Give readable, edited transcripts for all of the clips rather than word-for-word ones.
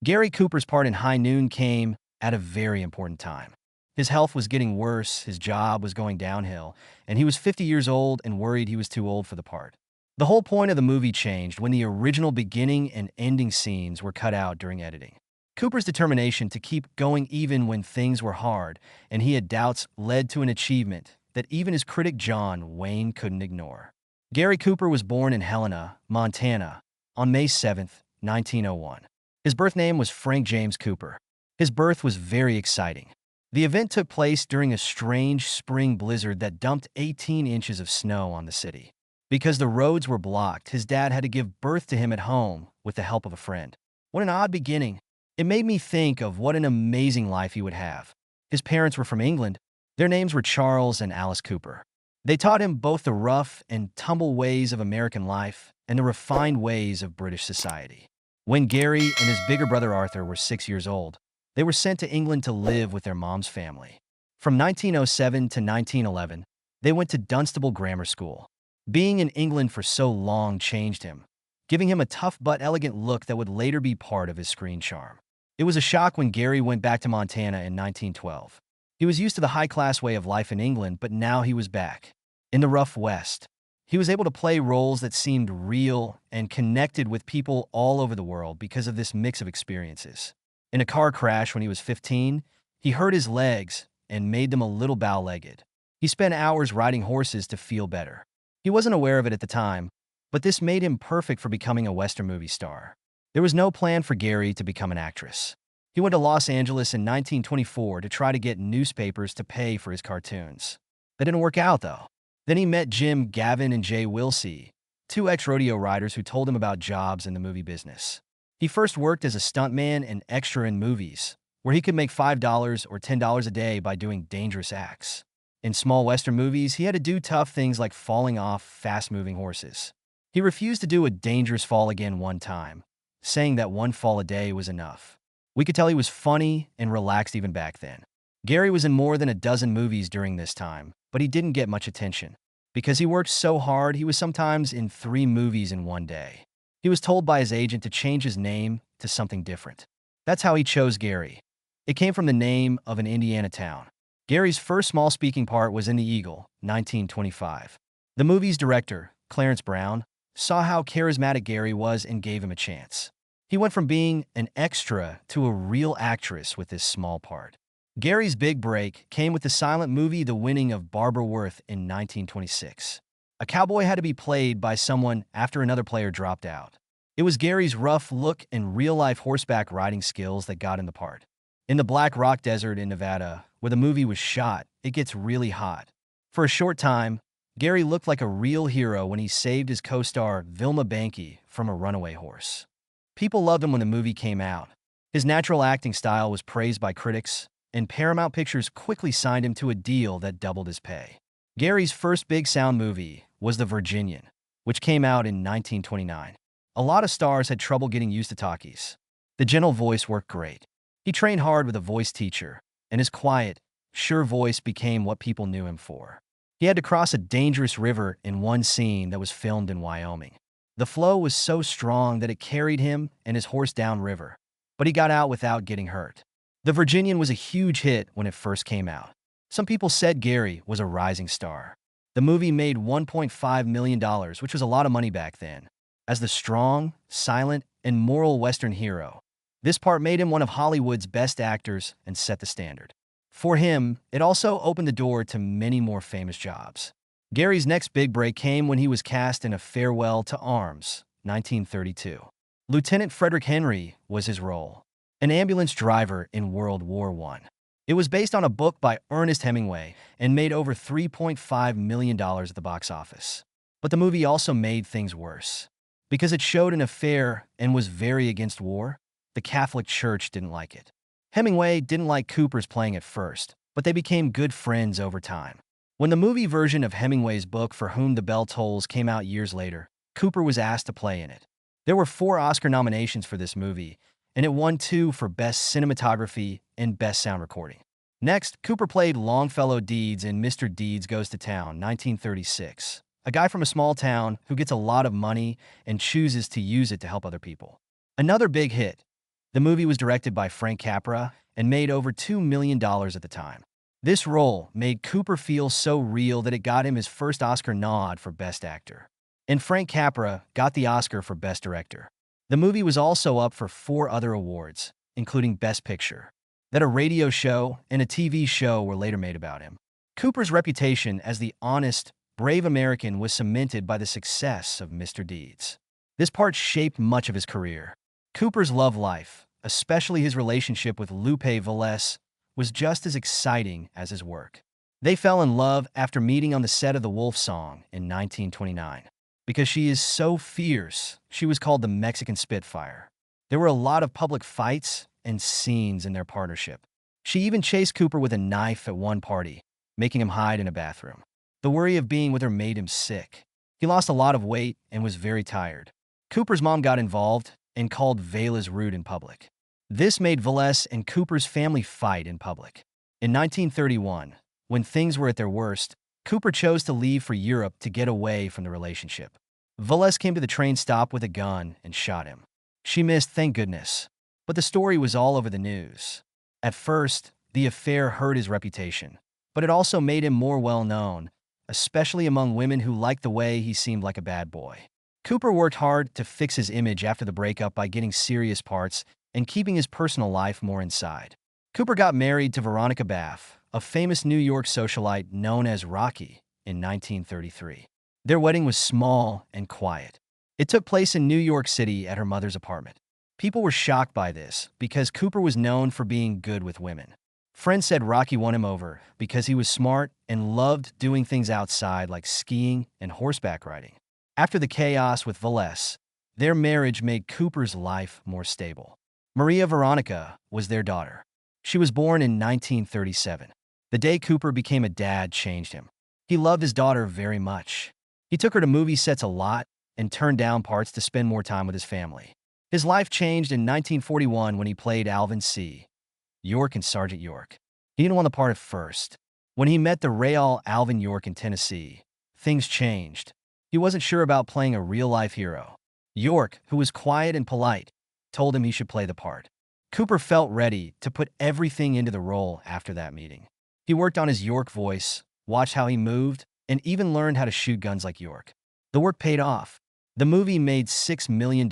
Gary Cooper's part in High Noon came at a very important time. His health was getting worse, his job was going downhill, and he was 50 years old and worried he was too old for the part. The whole point of the movie changed when the original beginning and ending scenes were cut out during editing. Cooper's determination to keep going even when things were hard and he had doubts led to an achievement that even his critic John Wayne couldn't ignore. Gary Cooper was born in Helena, Montana, on May 7, 1901. His birth name was Frank James Cooper. His birth was very exciting. The event took place during a strange spring blizzard that dumped 18 inches of snow on the city. Because the roads were blocked, his dad had to give birth to him at home with the help of a friend. What an odd beginning. It made me think of what an amazing life he would have. His parents were from England. Their names were Charles and Alice Cooper. They taught him both the rough and tumble ways of American life and the refined ways of British society. When Gary and his bigger brother Arthur were 6 years old, they were sent to England to live with their mom's family. From 1907 to 1911, they went to Dunstable Grammar School. Being in England for so long changed him, giving him a tough but elegant look that would later be part of his screen charm. It was a shock when Gary went back to Montana in 1912. He was used to the high-class way of life in England, but now he was back. In the rough West, he was able to play roles that seemed real and connected with people all over the world because of this mix of experiences. In a car crash when he was 15, he hurt his legs and made them a little bow-legged. He spent hours riding horses to feel better. He wasn't aware of it at the time, but this made him perfect for becoming a Western movie star. There was no plan for Gary to become an actress. He went to Los Angeles in 1924 to try to get newspapers to pay for his cartoons. That didn't work out, though. Then he met Jim Gavin and Jay Wilsey, two ex-rodeo riders who told him about jobs in the movie business. He first worked as a stuntman and extra in movies, where he could make $5 or $10 a day by doing dangerous acts. In small Western movies, he had to do tough things like falling off fast-moving horses. He refused to do a dangerous fall again one time, saying that one fall a day was enough. We could tell he was funny and relaxed even back then. Gary was in more than a dozen movies during this time, but he didn't get much attention. Because he worked so hard, he was sometimes in 3 movies in one day. He was told by his agent to change his name to something different. That's how he chose Gary. It came from the name of an Indiana town. Gary's first small speaking part was in The Eagle, 1925. The movie's director, Clarence Brown, saw how charismatic Gary was and gave him a chance. He went from being an extra to a real actress with this small part. Gary's big break came with the silent movie The Winning of Barbara Worth in 1926. A cowboy had to be played by someone after another player dropped out. It was Gary's rough look and real-life horseback riding skills that got him the part. In the Black Rock Desert in Nevada, where the movie was shot, it gets really hot. For a short time, Gary looked like a real hero when he saved his co-star Vilma Banky from a runaway horse. People loved him when the movie came out. His natural acting style was praised by critics, and Paramount Pictures quickly signed him to a deal that doubled his pay. Gary's first big sound movie was The Virginian, which came out in 1929. A lot of stars had trouble getting used to talkies. The gentle voice worked great. He trained hard with a voice teacher, and his quiet, sure voice became what people knew him for. He had to cross a dangerous river in one scene that was filmed in Wyoming. The flow was so strong that it carried him and his horse downriver, but he got out without getting hurt. The Virginian was a huge hit when it first came out. Some people said Gary was a rising star. The movie made $1.5 million, which was a lot of money back then. As the strong, silent, and moral Western hero, this part made him one of Hollywood's best actors and set the standard. For him, it also opened the door to many more famous jobs. Gary's next big break came when he was cast in A Farewell to Arms, 1932. Lieutenant Frederick Henry was his role, an ambulance driver in World War I. It was based on a book by Ernest Hemingway and made over $3.5 million at the box office. But the movie also made things worse. Because it showed an affair and was very against war, the Catholic Church didn't like it. Hemingway didn't like Cooper's playing at first, but they became good friends over time. When the movie version of Hemingway's book For Whom the Bell Tolls came out years later, Cooper was asked to play in it. There were 4 Oscar nominations for this movie, and it won 2 for Best Cinematography and Best Sound Recording. Next, Cooper played Longfellow Deeds in Mr. Deeds Goes to Town, 1936. A guy from a small town who gets a lot of money and chooses to use it to help other people. Another big hit, The movie was directed by Frank Capra and made over $2 million at the time. This role made Cooper feel so real that it got him his first Oscar nod for Best Actor. And Frank Capra got the Oscar for Best Director. The movie was also up for 4 other awards, including Best Picture. That a radio show and a TV show were later made about him. Cooper's reputation as the honest, brave American was cemented by the success of Mr. Deeds. This part shaped much of his career. Cooper's love life, especially his relationship with Lupe Velez, was just as exciting as his work. They fell in love after meeting on the set of The Wolf Song in 1929. Because she is so fierce, she was called the Mexican Spitfire. There were a lot of public fights and scenes in their partnership. She even chased Cooper with a knife at one party, making him hide in a bathroom. The worry of being with her made him sick. He lost a lot of weight and was very tired. Cooper's mom got involved and called Velez rude in public. This made Velez and Cooper's family fight in public. In 1931, when things were at their worst, Cooper chose to leave for Europe to get away from the relationship. Velez came to the train stop with a gun and shot him. She missed, thank goodness. But the story was all over the news. At first, the affair hurt his reputation, but it also made him more well-known, especially among women who liked the way he seemed like a bad boy. Cooper worked hard to fix his image after the breakup by getting serious parts and keeping his personal life more inside. Cooper got married to Veronica Baff, a famous New York socialite known as Rocky, in 1933. Their wedding was small and quiet. It took place in New York City at her mother's apartment. People were shocked by this because Cooper was known for being good with women. Friends said Rocky won him over because he was smart and loved doing things outside like skiing and horseback riding. After the chaos with Velez, their marriage made Cooper's life more stable. Maria Veronica was their daughter. She was born in 1937. The day Cooper became a dad changed him. He loved his daughter very much. He took her to movie sets a lot and turned down parts to spend more time with his family. His life changed in 1941 when he played Alvin C. York in Sergeant York. He didn't want the part at first. When he met the real Alvin York in Tennessee, things changed. He wasn't sure about playing a real-life hero. York, who was quiet and polite, told him he should play the part. Cooper felt ready to put everything into the role after that meeting. He worked on his York voice, watched how he moved, and even learned how to shoot guns like York. The work paid off. The movie made $6 million,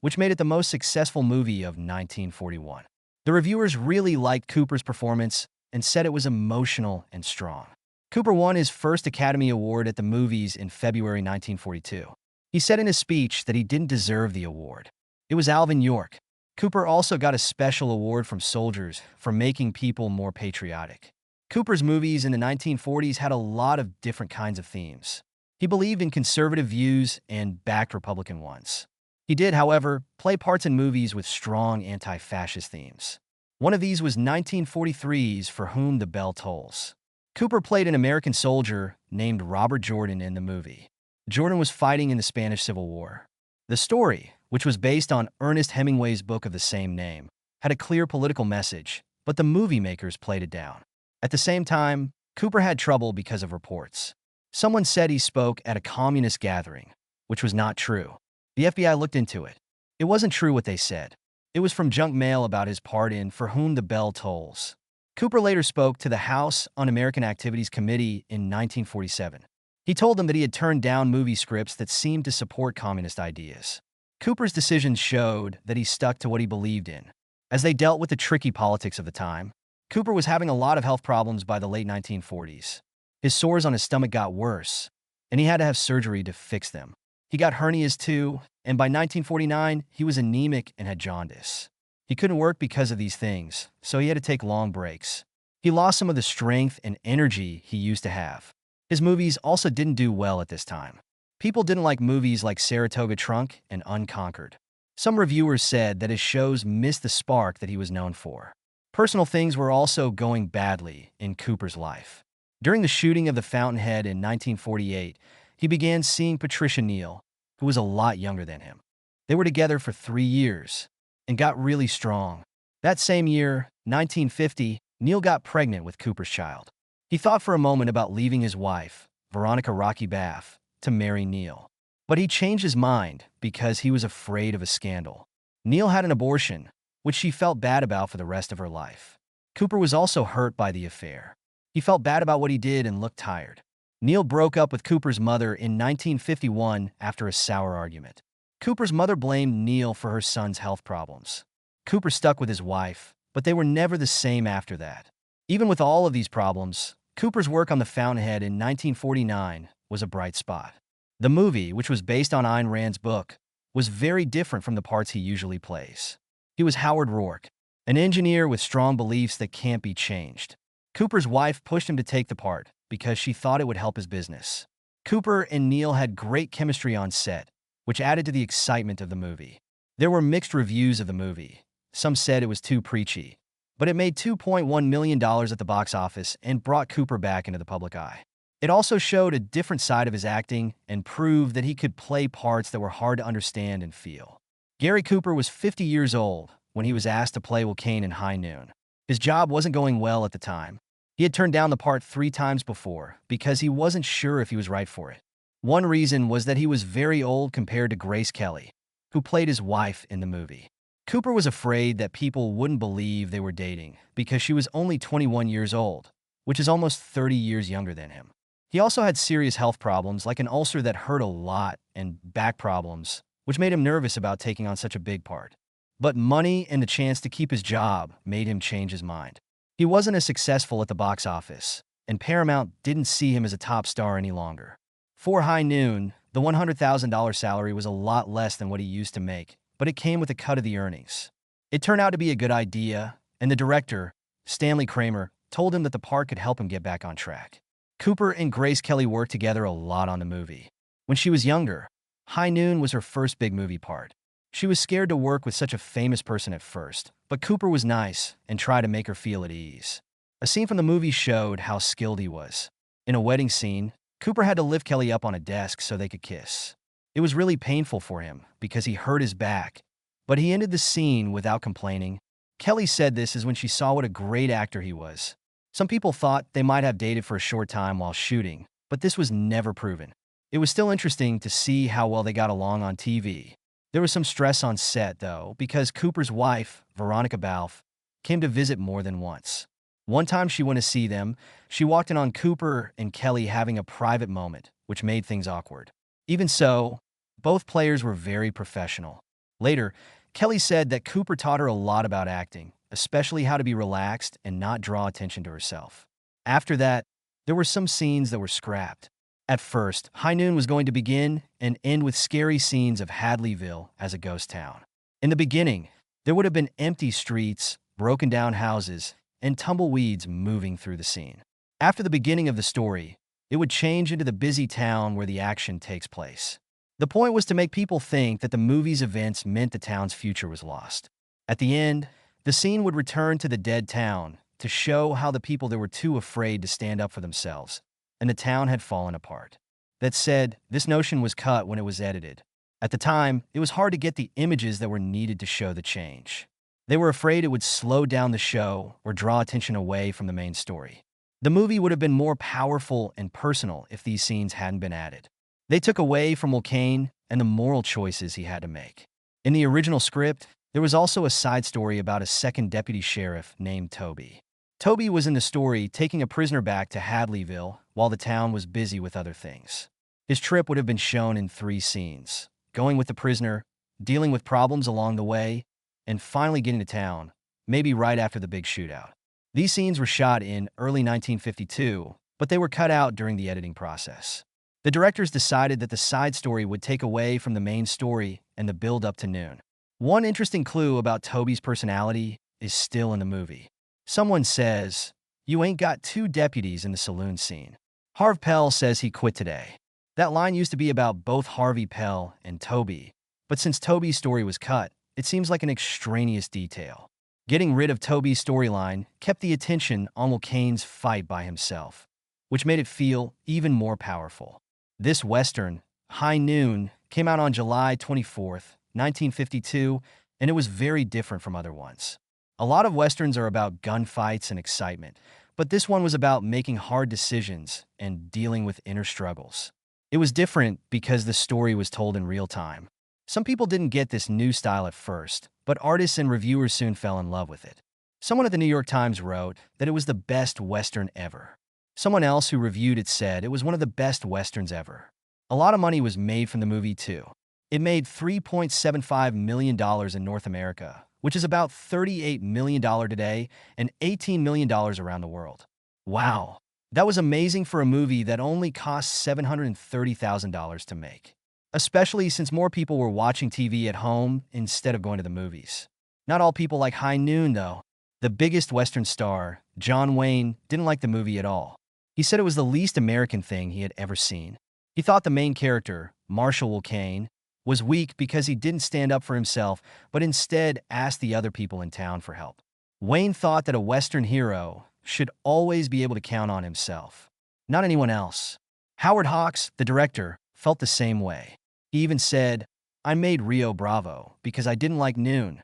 which made it the most successful movie of 1941. The reviewers really liked Cooper's performance and said it was emotional and strong. Cooper won his first Academy Award at the movies in February 1942. He said in his speech that he didn't deserve the award. It was Alvin York. Cooper also got a special award from soldiers for making people more patriotic. Cooper's movies in the 1940s had a lot of different kinds of themes. He believed in conservative views and backed Republican ones. He did, however, play parts in movies with strong anti-fascist themes. One of these was 1943's For Whom the Bell Tolls. Cooper played an American soldier named Robert Jordan in the movie. Jordan was fighting in the Spanish Civil War. The story, which was based on Ernest Hemingway's book of the same name, had a clear political message, but the movie makers played it down. At the same time, Cooper had trouble because of reports. Someone said he spoke at a communist gathering, which was not true. The FBI looked into it. It wasn't true what they said. It was from junk mail about his part in For Whom the Bell Tolls. Cooper later spoke to the House Un-American Activities Committee in 1947. He told them that he had turned down movie scripts that seemed to support communist ideas. Cooper's decisions showed that he stuck to what he believed in. As they dealt with the tricky politics of the time, Cooper was having a lot of health problems by the late 1940s. His sores on his stomach got worse, and he had to have surgery to fix them. He got hernias too, and by 1949, he was anemic and had jaundice. He couldn't work because of these things, so he had to take long breaks. He lost some of the strength and energy he used to have. His movies also didn't do well at this time. People didn't like movies like Saratoga Trunk and Unconquered. Some reviewers said that his shows missed the spark that he was known for. Personal things were also going badly in Cooper's life. During the shooting of The Fountainhead in 1948, he began seeing Patricia Neal, who was a lot younger than him. They were together for 3 years and got really strong. That same year, 1950, Neal got pregnant with Cooper's child. He thought for a moment about leaving his wife, Veronica Rocky Baff, to marry Neal. But he changed his mind because he was afraid of a scandal. Neal had an abortion, which she felt bad about for the rest of her life. Cooper was also hurt by the affair. He felt bad about what he did and looked tired. Neil broke up with Cooper's mother in 1951 after a sour argument. Cooper's mother blamed Neil for her son's health problems. Cooper stuck with his wife, but they were never the same after that. Even with all of these problems, Cooper's work on The Fountainhead in 1949 was a bright spot. The movie, which was based on Ayn Rand's book, was very different from the parts he usually plays. He was Howard Rourke, an engineer with strong beliefs that can't be changed. Cooper's wife pushed him to take the part because she thought it would help his business. Cooper and Neil had great chemistry on set, which added to the excitement of the movie. There were mixed reviews of the movie. Some said it was too preachy, but it made $2.1 million at the box office and brought Cooper back into the public eye. It also showed a different side of his acting and proved that he could play parts that were hard to understand and feel. Gary Cooper was 50 years old when he was asked to play Will Kane in High Noon. His job wasn't going well at the time. He had turned down the part 3 times before because he wasn't sure if he was right for it. One reason was that he was very old compared to Grace Kelly, who played his wife in the movie. Cooper was afraid that people wouldn't believe they were dating because she was only 21 years old, which is almost 30 years younger than him. He also had serious health problems like an ulcer that hurt a lot and back problems, which made him nervous about taking on such a big part. But money and the chance to keep his job made him change his mind. He wasn't as successful at the box office, and Paramount didn't see him as a top star any longer. For High Noon, the $100,000 salary was a lot less than what he used to make, but it came with a cut of the earnings. It turned out to be a good idea, and the director, Stanley Kramer, told him that the part could help him get back on track. Cooper and Grace Kelly worked together a lot on the movie. When she was younger, High Noon was her first big movie part. She was scared to work with such a famous person at first, but Cooper was nice and tried to make her feel at ease. A scene from the movie showed how skilled he was. In a wedding scene, Cooper had to lift Kelly up on a desk so they could kiss. It was really painful for him because he hurt his back, but he ended the scene without complaining. Kelly said this is when she saw what a great actor he was. Some people thought they might have dated for a short time while shooting, but this was never proven. It was still interesting to see how well they got along on TV. There was some stress on set, though, because Cooper's wife, Veronica Balfe, came to visit more than once. One time she went to see them, she walked in on Cooper and Kelly having a private moment, which made things awkward. Even so, both players were very professional. Later, Kelly said that Cooper taught her a lot about acting, especially how to be relaxed and not draw attention to herself. After that, there were some scenes that were scrapped. At first, High Noon was going to begin and end with scary scenes of Hadleyville as a ghost town. In the beginning, there would have been empty streets, broken down houses, and tumbleweeds moving through the scene. After the beginning of the story, it would change into the busy town where the action takes place. The point was to make people think that the movie's events meant the town's future was lost. At the end, the scene would return to the dead town to show how the people there were too afraid to stand up for themselves, and the town had fallen apart. That said, this notion was cut when it was edited. At the time, it was hard to get the images that were needed to show the change. They were afraid it would slow down the show or draw attention away from the main story. The movie would have been more powerful and personal if these scenes hadn't been added. They took away from Will Kane and the moral choices he had to make. In the original script, there was also a side story about a second deputy sheriff named Toby. Toby was in the story taking a prisoner back to Hadleyville while the town was busy with other things. His trip would have been shown in 3 scenes: going with the prisoner, dealing with problems along the way, and finally getting to town, maybe right after the big shootout. These scenes were shot in early 1952, but they were cut out during the editing process. The directors decided that the side story would take away from the main story and the build-up to Noon. One interesting clue about Toby's personality is still in the movie. Someone says, "You ain't got 2 deputies in the saloon scene." Harv Pell says he quit today. That line used to be about both Harvey Pell and Toby, but since Toby's story was cut, it seems like an extraneous detail. Getting rid of Toby's storyline kept the attention on Will Kane's fight by himself, which made it feel even more powerful. This Western, High Noon, came out on July 24th, 1952, and it was very different from other ones. A lot of Westerns are about gunfights and excitement, but this one was about making hard decisions and dealing with inner struggles. It was different because the story was told in real time. Some people didn't get this new style at first, but artists and reviewers soon fell in love with it. Someone at the New York Times wrote that it was the best Western ever. Someone else who reviewed it said it was one of the best Westerns ever. A lot of money was made from the movie, too. It made $3.75 million in North America, which is about $38 million today and $18 million around the world. Wow, that was amazing for a movie that only cost $730,000 to make. Especially since more people were watching TV at home instead of going to the movies. Not all people like High Noon, though. The biggest Western star, John Wayne, didn't like the movie at all. He said it was the least American thing he had ever seen. He thought the main character, Marshall Wilkane, was weak because he didn't stand up for himself, but instead asked the other people in town for help. Wayne thought that a Western hero should always be able to count on himself, not anyone else. Howard Hawks, the director, felt the same way. He even said, "I made Rio Bravo because I didn't like Noon."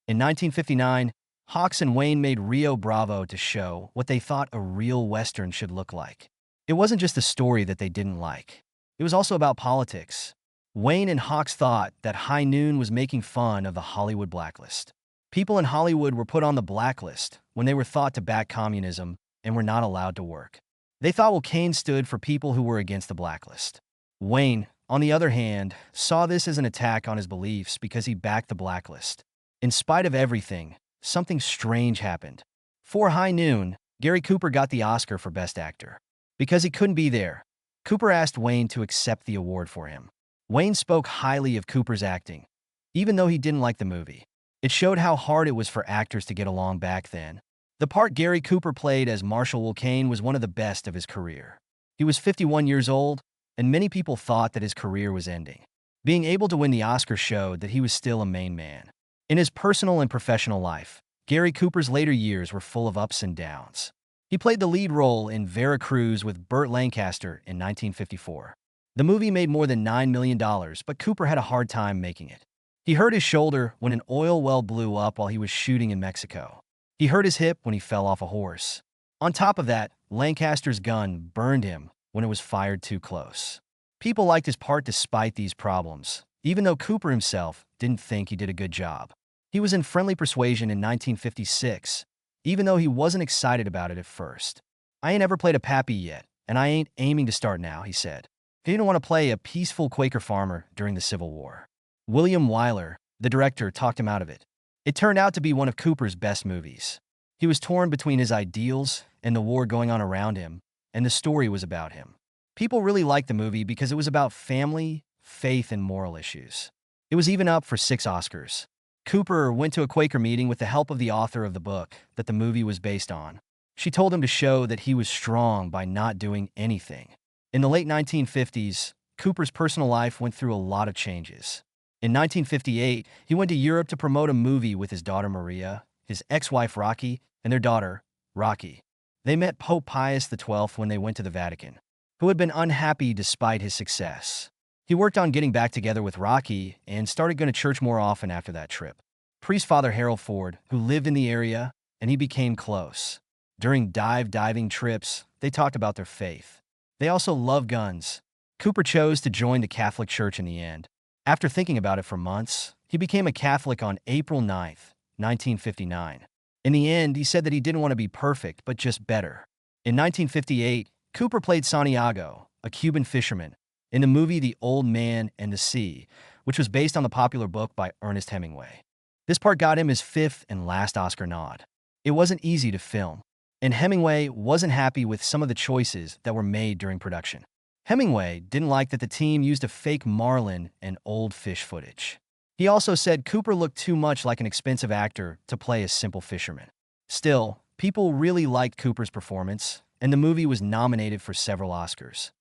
In 1959, Hawks and Wayne made Rio Bravo to show what they thought a real Western should look like. It wasn't just a story that they didn't like. It was also about politics. Wayne and Hawks thought that High Noon was making fun of the Hollywood blacklist. People in Hollywood were put on the blacklist when they were thought to back communism and were not allowed to work. They thought Wilkane stood for people who were against the blacklist. Wayne, on the other hand, saw this as an attack on his beliefs because he backed the blacklist. In spite of everything, something strange happened. For High Noon, Gary Cooper got the Oscar for Best Actor. Because he couldn't be there, Cooper asked Wayne to accept the award for him. Wayne spoke highly of Cooper's acting, even though he didn't like the movie. It showed how hard it was for actors to get along back then. The part Gary Cooper played as Marshall Wilkane was one of the best of his career. He was 51 years old, and many people thought that his career was ending. Being able to win the Oscar showed that he was still a main man. In his personal and professional life, Gary Cooper's later years were full of ups and downs. He played the lead role in Vera Cruz with Burt Lancaster in 1954. The movie made more than $9 million, but Cooper had a hard time making it. He hurt his shoulder when an oil well blew up while he was shooting in Mexico. He hurt his hip when he fell off a horse. On top of that, Lancaster's gun burned him when it was fired too close. People liked his part despite these problems, even though Cooper himself didn't think he did a good job. He was in Friendly Persuasion in 1956, even though he wasn't excited about it at first. "I ain't ever played a pappy yet, and I ain't aiming to start now," he said. He didn't want to play a peaceful Quaker farmer during the Civil War. William Wyler, the director, talked him out of it. It turned out to be one of Cooper's best movies. He was torn between his ideals and the war going on around him, and the story was about him. People really liked the movie because it was about family, faith, and moral issues. It was even up for 6 Oscars. Cooper went to a Quaker meeting with the help of the author of the book that the movie was based on. She told him to show that he was strong by not doing anything. In the late 1950s, Cooper's personal life went through a lot of changes. In 1958, he went to Europe to promote a movie with his daughter Maria, his ex-wife Rocky, and their daughter, Rocky. They met Pope Pius XII when they went to the Vatican, who had been unhappy despite his success. He worked on getting back together with Rocky and started going to church more often after that trip. Priest Father Harold Ford, who lived in the area, and he became close. During diving trips, they talked about their faith. They also loved guns. Cooper chose to join the Catholic Church in the end. After thinking about it for months, he became a Catholic on April 9, 1959. In the end, he said that he didn't want to be perfect, but just better. In 1958, Cooper played Santiago, a Cuban fisherman, in the movie The Old Man and the Sea, which was based on the popular book by Ernest Hemingway. This part got him his 5th and last Oscar nod. It wasn't easy to film, and Hemingway wasn't happy with some of the choices that were made during production. Hemingway didn't like that the team used a fake marlin and old fish footage. He also said Cooper looked too much like an expensive actor to play a simple fisherman. Still, people really liked Cooper's performance, and the movie was nominated for several Oscars.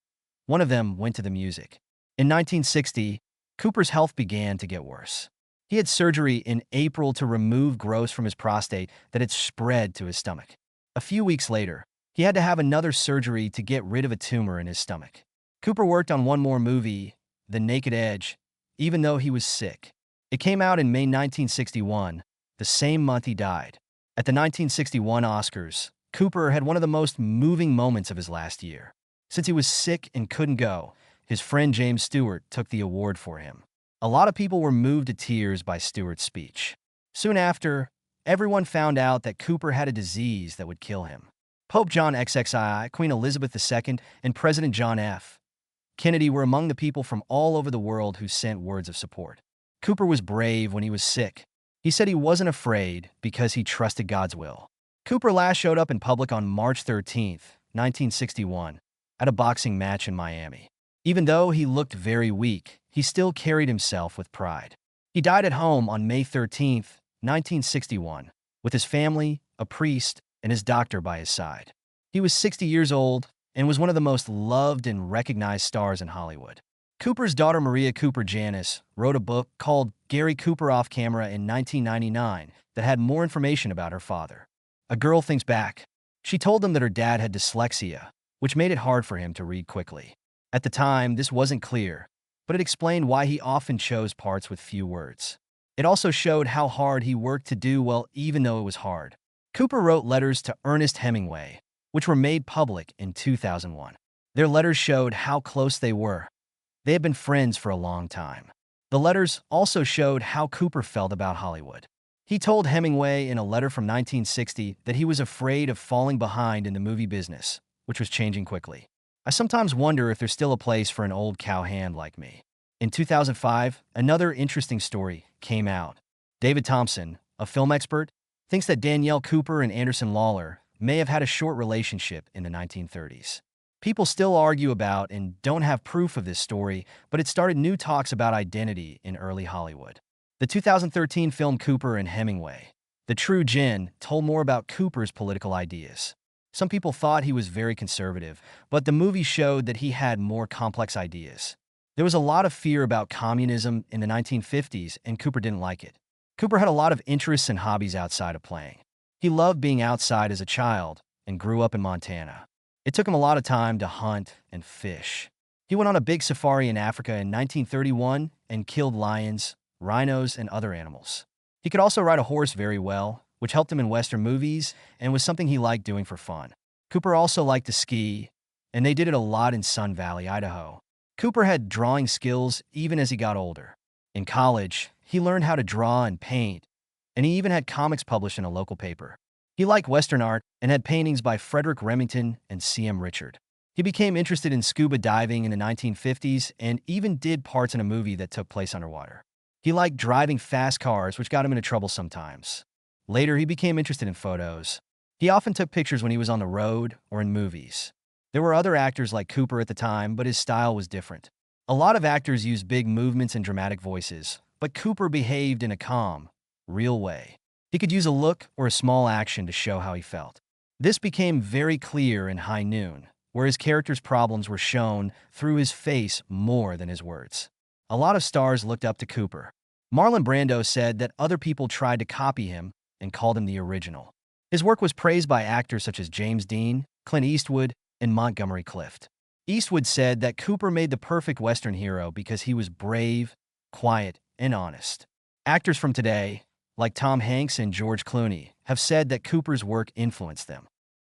One of them went to the music. In 1960, Cooper's health began to get worse. He had surgery in April to remove growths from his prostate that had spread to his stomach. A few weeks later, he had to have another surgery to get rid of a tumor in his stomach. Cooper worked on one more movie, The Naked Edge, even though he was sick. It came out in May 1961, the same month he died. At the 1961 Oscars, Cooper had one of the most moving moments of his last year. Since he was sick and couldn't go, his friend James Stewart took the award for him. A lot of people were moved to tears by Stewart's speech. Soon after, everyone found out that Cooper had a disease that would kill him. Pope John XXII, Queen Elizabeth II, and President John F. Kennedy were among the people from all over the world who sent words of support. Cooper was brave when he was sick. He said he wasn't afraid because he trusted God's will. Cooper last showed up in public on March 13, 1961, at a boxing match in Miami. Even though he looked very weak, he still carried himself with pride. He died at home on May 13, 1961, with his family, a priest, and his doctor by his side. He was 60 years old and was one of the most loved and recognized stars in Hollywood. Cooper's daughter Maria Cooper Janis wrote a book called Gary Cooper Off Camera in 1999 that had more information about her father. A girl thinks back. She told him that her dad had dyslexia, which made it hard for him to read quickly. At the time, this wasn't clear, but it explained why he often chose parts with few words. It also showed how hard he worked to do well even though it was hard. Cooper wrote letters to Ernest Hemingway, which were made public in 2001. Their letters showed how close they were. They had been friends for a long time. The letters also showed how Cooper felt about Hollywood. He told Hemingway in a letter from 1960 that he was afraid of falling behind in the movie business, which was changing quickly. I sometimes wonder if there's still a place for an old cowhand like me. In 2005, another interesting story came out. David Thompson, a film expert, thinks that Danielle Cooper and Anderson Lawler may have had a short relationship in the 1930s. People still argue about and don't have proof of this story, but it started new talks about identity in early Hollywood. The 2013 film Cooper and Hemingway, The True Gin, told more about Cooper's political ideas. Some people thought he was very conservative, but the movie showed that he had more complex ideas. There was a lot of fear about communism in the 1950s, and Cooper didn't like it. Cooper had a lot of interests and hobbies outside of playing. He loved being outside as a child and grew up in Montana. It took him a lot of time to hunt and fish. He went on a big safari in Africa in 1931 and killed lions, rhinos, and other animals. He could also ride a horse very well, which helped him in Western movies and was something he liked doing for fun. Cooper also liked to ski, and they did it a lot in Sun Valley, Idaho. Cooper had drawing skills even as he got older. In college, he learned how to draw and paint, and he even had comics published in a local paper. He liked Western art and had paintings by Frederick Remington and C.M. Richard. He became interested in scuba diving in the 1950s and even did parts in a movie that took place underwater. He liked driving fast cars, which got him into trouble sometimes. Later, he became interested in photos. He often took pictures when he was on the road or in movies. There were other actors like Cooper at the time, but his style was different. A lot of actors used big movements and dramatic voices, but Cooper behaved in a calm, real way. He could use a look or a small action to show how he felt. This became very clear in High Noon, where his character's problems were shown through his face more than his words. A lot of stars looked up to Cooper. Marlon Brando said that other people tried to copy him and called him the original. His work was praised by actors such as James Dean, Clint Eastwood, and Montgomery Clift. Eastwood said that Cooper made the perfect Western hero because he was brave, quiet, and honest. Actors from today, like Tom Hanks and George Clooney, have said that Cooper's work influenced them.